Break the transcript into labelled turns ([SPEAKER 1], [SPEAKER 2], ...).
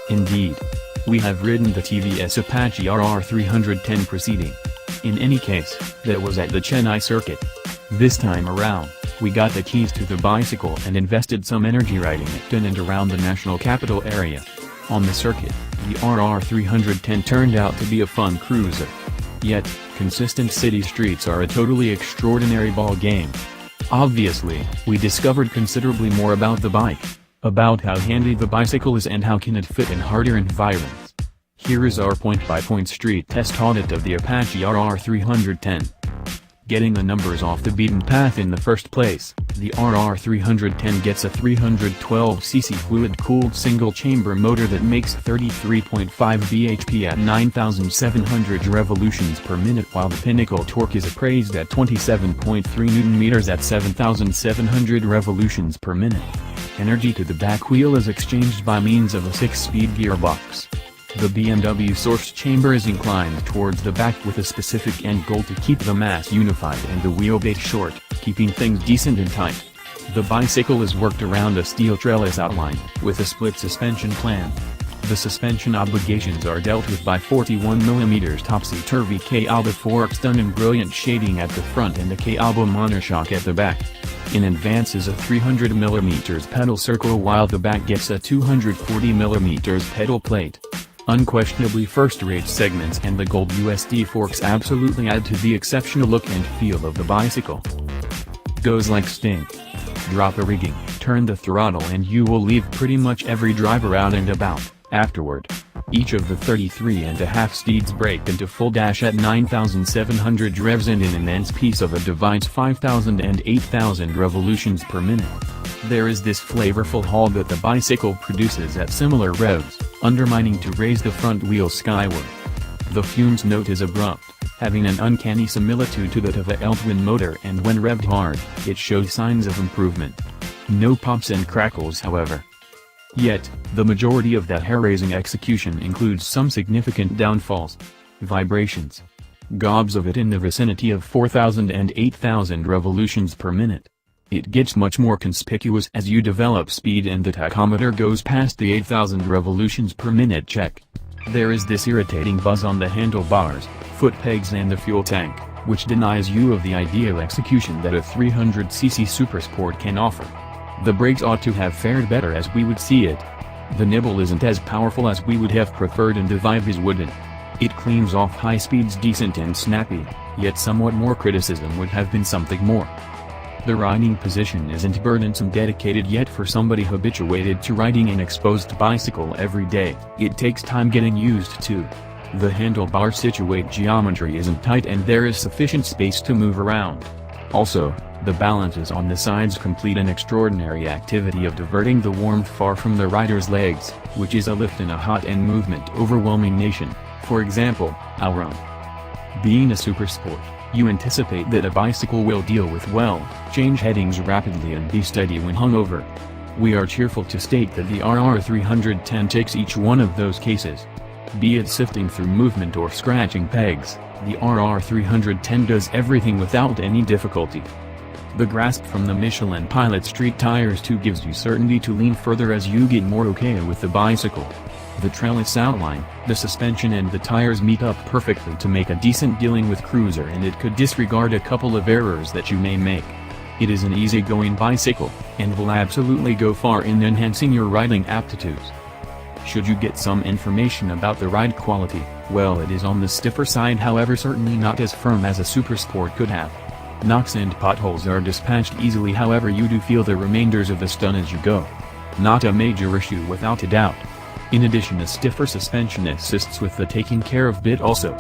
[SPEAKER 1] Indeed. We have ridden the TVS Apache RR310 preceding. In any case, that was at the Chennai circuit. This time around, we got the keys to the bicycle and invested some energy riding it in and around the national capital area. On the circuit, the RR310 turned out to be a fun cruiser. Yet, consistent city streets are a totally extraordinary ball game. Obviously, we discovered considerably more about the bike, about how handy the bicycle is and how can it fit in harder environments. Here is our point-by-point street test audit of the Apache RR310. Getting the numbers off the beaten path in the first place, the RR310 gets a 312cc fluid-cooled single-chamber motor that makes 33.5 bhp at 9,700 revolutions per minute, while the pinnacle torque is appraised at 27.3 Nm at 7,700 revolutions per minute. Energy to the back wheel is exchanged by means of a 6-speed gearbox. The BMW source chamber is inclined towards the back with a specific end goal to keep the mass unified and the wheelbase short, keeping things decent and tight. The bicycle is worked around a steel trellis outline, with a split suspension plan. The suspension obligations are dealt with by 41mm topsy-turvy K-Alba forks done in brilliant shading at the front and a K-Alba monoshock at the back. In advance is a 300mm pedal circle while the back gets a 240mm pedal plate. Unquestionably first-rate segments and the gold USD forks absolutely add to the exceptional look and feel of the bicycle. Goes like stink. Drop a rigging, turn the throttle and you will leave pretty much every driver out and about, afterward. Each of the 33.5 steeds break into full dash at 9,700 revs and an immense piece of it divides 5,000 and 8,000 revolutions per minute. There is this flavorful haul that the bicycle produces at similar revs, undermining to raise the front wheel skyward. The fumes note is abrupt, having an uncanny similitude to that of a L-twin motor, and when revved hard, it shows signs of improvement. No pops and crackles however. Yet, the majority of that hair-raising execution includes some significant downfalls. Vibrations. Gobs of it in the vicinity of 4,000 and 8,000 revolutions per minute. It gets much more conspicuous as you develop speed and the tachometer goes past the 8,000 revolutions per minute check. There is this irritating buzz on the handlebars, foot pegs and the fuel tank, which denies you of the ideal execution that a 300cc Supersport can offer. The brakes ought to have fared better as we would see it. The nibble isn't as powerful as we would have preferred and the vibe is wooden. It cleans off high speeds decent and snappy, yet somewhat more criticism would have been something more. The riding position isn't burdensome dedicated yet for somebody habituated to riding an exposed bicycle every day. It takes time getting used to. The handlebar situate geometry isn't tight and there is sufficient space to move around. Also, the balances on the sides complete an extraordinary activity of diverting the warmth far from the rider's legs, which is a lift in a hot and movement-overwhelming nation, for example, our own. Being a supersport, you anticipate that a bicycle will deal with well, change headings rapidly and be steady when hungover. We are cheerful to state that the RR310 takes each one of those cases. Be it sifting through movement or scratching pegs, the RR310 does everything without any difficulty. The grasp from the Michelin Pilot Street tires too gives you certainty to lean further as you get more okay with the bicycle. The trellis outline, the suspension and the tires meet up perfectly to make a decent dealing with cruiser, and it could disregard a couple of errors that you may make. It is an easy-going bicycle, and will absolutely go far in enhancing your riding aptitudes. Should you get some information about the ride quality, well, it is on the stiffer side, however certainly not as firm as a Supersport could have. Knocks and potholes are dispatched easily, however you do feel the remainders of the stun as you go. Not a major issue without a doubt. In addition, a stiffer suspension assists with the taking care of bit also.